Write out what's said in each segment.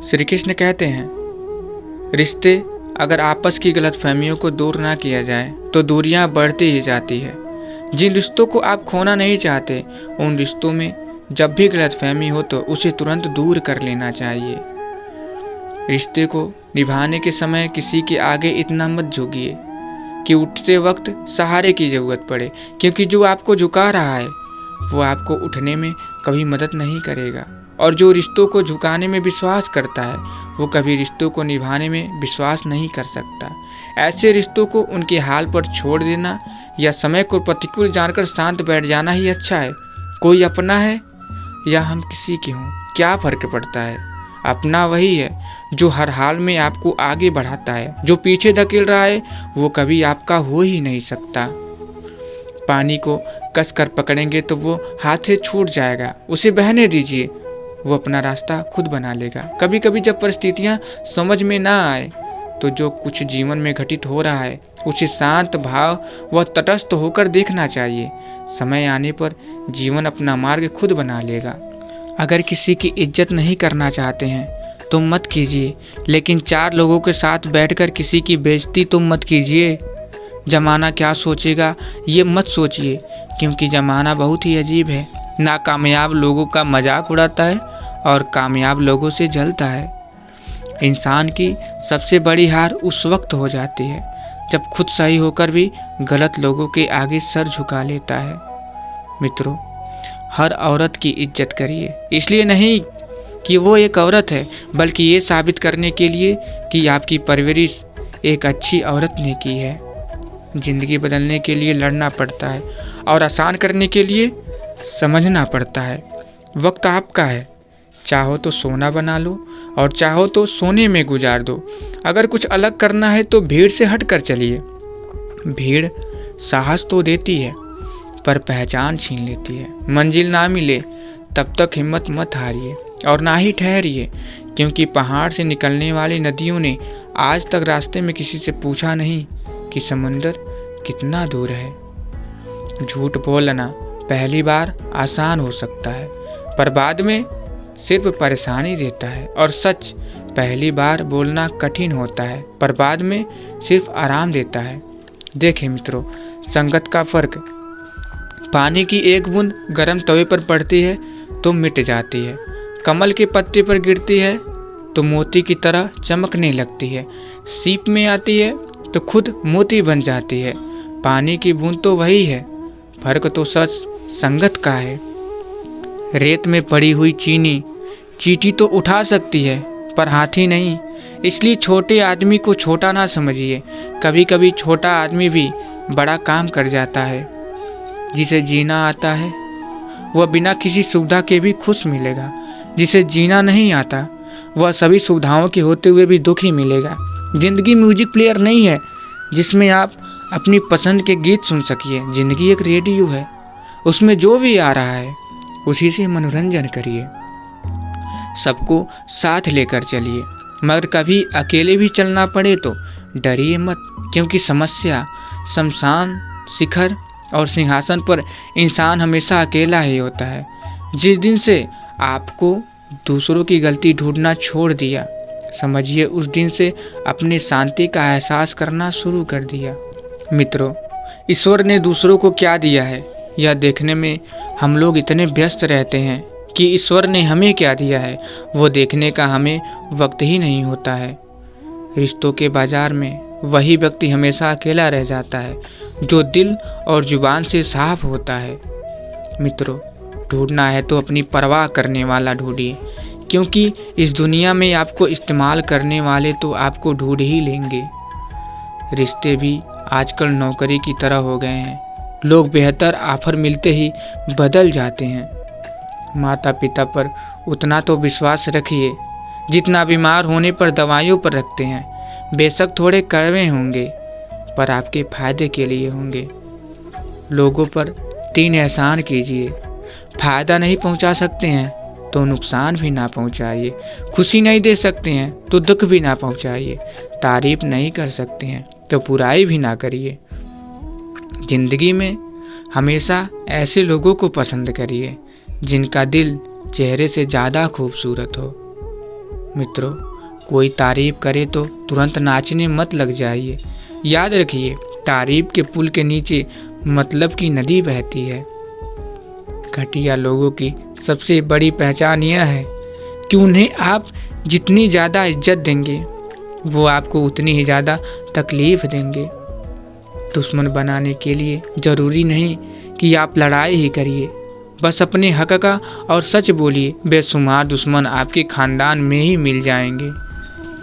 श्री कृष्ण कहते हैं, रिश्ते अगर आपस की गलतफहमियों को दूर ना किया जाए तो दूरियां बढ़ती ही जाती है। जिन रिश्तों को आप खोना नहीं चाहते, उन रिश्तों में जब भी गलतफहमी हो तो उसे तुरंत दूर कर लेना चाहिए। रिश्ते को निभाने के समय किसी के आगे इतना मत झुकिए कि उठते वक्त सहारे की ज़रूरत पड़े, क्योंकि जो आपको झुका रहा है वो आपको उठने में कभी मदद नहीं करेगा। और जो रिश्तों को झुकाने में विश्वास करता है वो कभी रिश्तों को निभाने में विश्वास नहीं कर सकता। ऐसे रिश्तों को उनके हाल पर छोड़ देना या समय को प्रतिकूल जानकर शांत बैठ जाना ही अच्छा है। कोई अपना है या हम किसी के हों, क्या फ़र्क पड़ता है। अपना वही है जो हर हाल में आपको आगे बढ़ाता है। जो पीछे धकेल रहा है वो कभी आपका हो ही नहीं सकता। पानी को कस कर पकड़ेंगे तो वो हाथ से छूट जाएगा, उसे बहने दीजिए, वो अपना रास्ता खुद बना लेगा। कभी कभी जब परिस्थितियाँ समझ में ना आए तो जो कुछ जीवन में घटित हो रहा है उसे शांत भाव व तटस्थ होकर देखना चाहिए। समय आने पर जीवन अपना मार्ग खुद बना लेगा। अगर किसी की इज्जत नहीं करना चाहते हैं तो मत कीजिए, लेकिन 4 लोगों के साथ बैठकर किसी की बेइज्जती तो मत कीजिए। ज़माना क्या सोचेगा ये मत सोचिए, क्योंकि ज़माना बहुत ही अजीब है। नाकामयाब लोगों का मजाक उड़ाता है और कामयाब लोगों से जलता है। इंसान की सबसे बड़ी हार उस वक्त हो जाती है जब खुद सही होकर भी गलत लोगों के आगे सर झुका लेता है। मित्रों, हर औरत की इज्जत करिए, इसलिए नहीं कि वो एक औरत है, बल्कि ये साबित करने के लिए कि आपकी परवरिश एक अच्छी औरत ने की है। ज़िंदगी बदलने के लिए लड़ना पड़ता है और आसान करने के लिए समझना पड़ता है। वक्त आपका है, चाहो तो सोना बना लो और चाहो तो सोने में गुजार दो। अगर कुछ अलग करना है तो भीड़ से हट कर चलिए। भीड़ साहस तो देती है पर पहचान छीन लेती है। मंजिल ना मिले तब तक हिम्मत मत हारिए और ना ही ठहरिए, क्योंकि पहाड़ से निकलने वाली नदियों ने आज तक रास्ते में किसी से पूछा नहीं कि समंदर कितना दूर है। झूठ बोलना पहली बार आसान हो सकता है पर बाद में सिर्फ परेशानी देता है, और सच पहली बार बोलना कठिन होता है पर बाद में सिर्फ आराम देता है। देखें मित्रों, संगत का फर्क। पानी की एक बूंद गर्म तवे पर पड़ती है तो मिट जाती है, कमल के पत्ते पर गिरती है तो मोती की तरह चमकने लगती है, सीप में आती है तो खुद मोती बन जाती है। पानी की बूंद तो वही है, फर्क तो सच संगत का है। रेत में पड़ी हुई चींटी तो उठा सकती है पर हाथी नहीं, इसलिए छोटे आदमी को छोटा ना समझिए। कभी कभी छोटा आदमी भी बड़ा काम कर जाता है। जिसे जीना आता है वह बिना किसी सुविधा के भी खुश मिलेगा, जिसे जीना नहीं आता वह सभी सुविधाओं के होते हुए भी दुखी मिलेगा। जिंदगी म्यूजिक प्लेयर नहीं है जिसमें आप अपनी पसंद के गीत सुन सकिए। जिंदगी एक रेडियो है, उसमें जो भी आ रहा है उसी से मनोरंजन करिए। सबको साथ लेकर चलिए, मगर कभी अकेले भी चलना पड़े तो डरिए मत, क्योंकि समस्या, शमशान, शिखर और सिंहासन पर इंसान हमेशा अकेला ही होता है। जिस दिन से आपको दूसरों की गलती ढूंढना छोड़ दिया, समझिए उस दिन से अपनी शांति का एहसास करना शुरू कर दिया। मित्रों, ईश्वर ने दूसरों को क्या दिया है यह देखने में हम लोग इतने व्यस्त रहते हैं कि ईश्वर ने हमें क्या दिया है वो देखने का हमें वक्त ही नहीं होता है। रिश्तों के बाजार में वही व्यक्ति हमेशा अकेला रह जाता है जो दिल और जुबान से साफ होता है। मित्रों, ढूंढना है तो अपनी परवाह करने वाला ढूंढिए, क्योंकि इस दुनिया में आपको इस्तेमाल करने वाले तो आपको ढूंढ ही लेंगे। रिश्ते भी आजकल नौकरी की तरह हो गए हैं, लोग बेहतर ऑफर मिलते ही बदल जाते हैं। माता पिता पर उतना तो विश्वास रखिए जितना बीमार होने पर दवाइयों पर रखते हैं। बेशक थोड़े कड़वे होंगे पर आपके फायदे के लिए होंगे। लोगों पर 3 एहसान कीजिए, फायदा नहीं पहुंचा सकते हैं तो नुकसान भी ना पहुंचाइए, खुशी नहीं दे सकते हैं तो दुख भी ना पहुंचाइए, तारीफ नहीं कर सकते हैं तो बुराई भी ना करिए। जिंदगी में हमेशा ऐसे लोगों को पसंद करिए जिनका दिल चेहरे से ज़्यादा खूबसूरत हो। मित्रों, कोई तारीफ करे तो तुरंत नाचने मत लग जाइए। याद रखिए, तारीफ के पुल के नीचे मतलब की नदी बहती है। घटिया लोगों की सबसे बड़ी पहचान यह है कि उन्हें आप जितनी ज़्यादा इज्जत देंगे वो आपको उतनी ही ज़्यादा तकलीफ देंगे। दुश्मन बनाने के लिए ज़रूरी नहीं कि आप लड़ाई ही करिए, बस अपने हक का और सच बोलिए। बेशुमार दुश्मन आपके खानदान में ही मिल जाएंगे।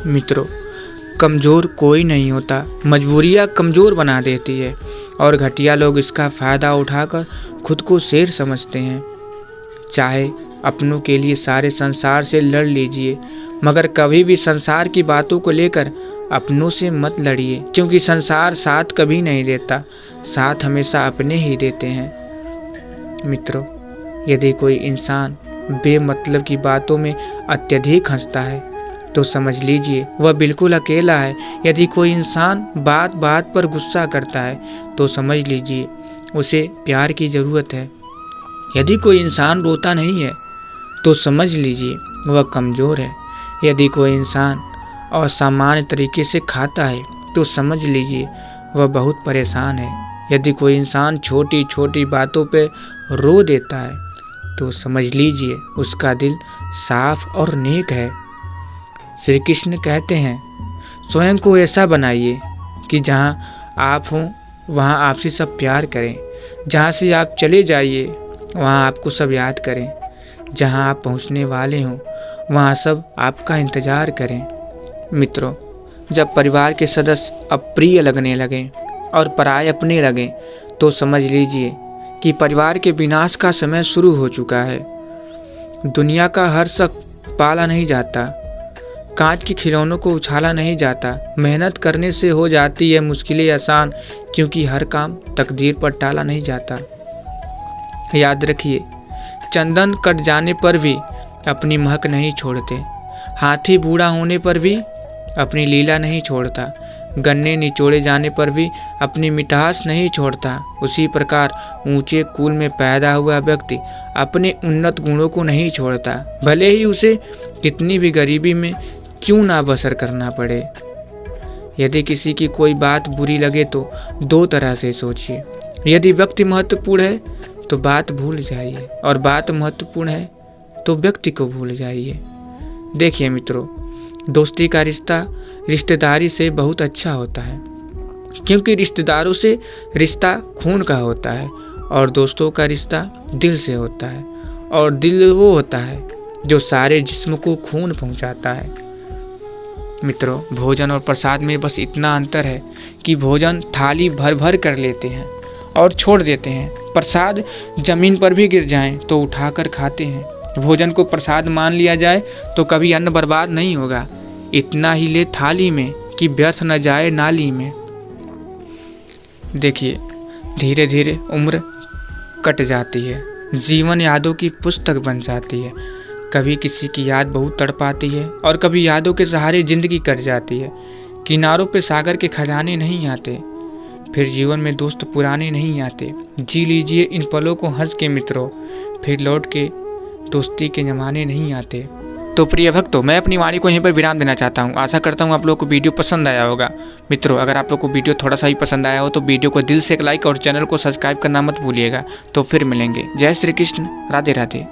मित्रों, कमज़ोर कोई नहीं होता, मजबूरियाँ कमज़ोर बना देती है और घटिया लोग इसका फ़ायदा उठाकर खुद को शेर समझते हैं। चाहे अपनों के लिए सारे संसार से लड़ लीजिए, मगर कभी भी संसार की बातों को लेकर अपनों से मत लड़िए, क्योंकि संसार साथ कभी नहीं देता, साथ हमेशा अपने ही देते हैं। मित्रों, यदि कोई इंसान बेमतलब की बातों में अत्यधिक हंसता है तो समझ लीजिए वह बिल्कुल अकेला है। यदि कोई इंसान बात बात पर गुस्सा करता है तो समझ लीजिए उसे प्यार की ज़रूरत है। यदि कोई इंसान रोता नहीं है तो समझ लीजिए वह कमज़ोर है। यदि कोई इंसान असामान्य तरीके से खाता है तो समझ लीजिए वह बहुत परेशान है। यदि कोई इंसान छोटी छोटी बातों पे रो देता है तो समझ लीजिए उसका दिल साफ और नेक है। श्री कृष्ण कहते हैं, स्वयं को ऐसा बनाइए कि जहाँ आप हों वहाँ आपसे सब प्यार करें, जहाँ से आप चले जाइए वहाँ आपको सब याद करें, जहाँ आप पहुँचने वाले हों वहाँ सब आपका इंतज़ार करें। मित्रों, जब परिवार के सदस्य अप्रिय लगने लगें और पराये अपने लगें तो समझ लीजिए कि परिवार के विनाश का समय शुरू हो चुका है। दुनिया का हर शख्स पाला नहीं जाता, कांच के खिलौनों को उछाला नहीं जाता। मेहनत करने से हो जाती है मुश्किलें आसान, क्योंकि हर काम तकदीर पर टाला नहीं जाता। याद रखिए, चंदन कट जाने पर भी अपनी महक नहीं छोड़ते, हाथी बूढ़ा होने पर भी अपनी लीला नहीं छोड़ता, गन्ने निचोड़े जाने पर भी अपनी मिठास नहीं छोड़ता। उसी प्रकार ऊंचे कुल में पैदा हुआ व्यक्ति अपने उन्नत गुणों को नहीं छोड़ता, भले ही उसे कितनी भी गरीबी में क्यों ना बसर करना पड़े। यदि किसी की कोई बात बुरी लगे तो दो तरह से सोचिए। यदि व्यक्ति महत्वपूर्ण है तो बात भूल जाइए, और बात महत्वपूर्ण है तो व्यक्ति को भूल जाइए। देखिए मित्रों, दोस्ती का रिश्ता रिश्तेदारी से बहुत अच्छा होता है, क्योंकि रिश्तेदारों से रिश्ता खून का होता है और दोस्तों का रिश्ता दिल से होता है, और दिल वो होता है जो सारे जिस्म को खून पहुंचाता है। मित्रों, भोजन और प्रसाद में बस इतना अंतर है कि भोजन थाली भर भर कर लेते हैं और छोड़ देते हैं, प्रसाद जमीन पर भी गिर जाएं तो उठाकर खाते हैं। भोजन को प्रसाद मान लिया जाए तो कभी अन्न बर्बाद नहीं होगा। इतना ही ले थाली में कि व्यर्थ न जाए नाली में। देखिए, धीरे धीरे उम्र कट जाती है, जीवन यादों की पुस्तक बन जाती है। कभी किसी की याद बहुत तड़पाती है और कभी यादों के सहारे जिंदगी कट जाती है। किनारों पे सागर के खजाने नहीं आते, फिर जीवन में दोस्त पुराने नहीं आते। जी लीजिए इन पलों को हंस के मित्रों, फिर लौट के दोस्ती के ज़माने नहीं आते। तो प्रिय भक्तों, मैं अपनी वाणी को यहीं पर विराम देना चाहता हूँ। आशा करता हूँ आप लोगों को वीडियो पसंद आया होगा। मित्रों, अगर आप लोग को वीडियो थोड़ा सा भी पसंद आया हो तो वीडियो को दिल से एक लाइक और चैनल को सब्सक्राइब करना मत भूलिएगा। तो फिर मिलेंगे। जय श्री कृष्ण, राधे राधे।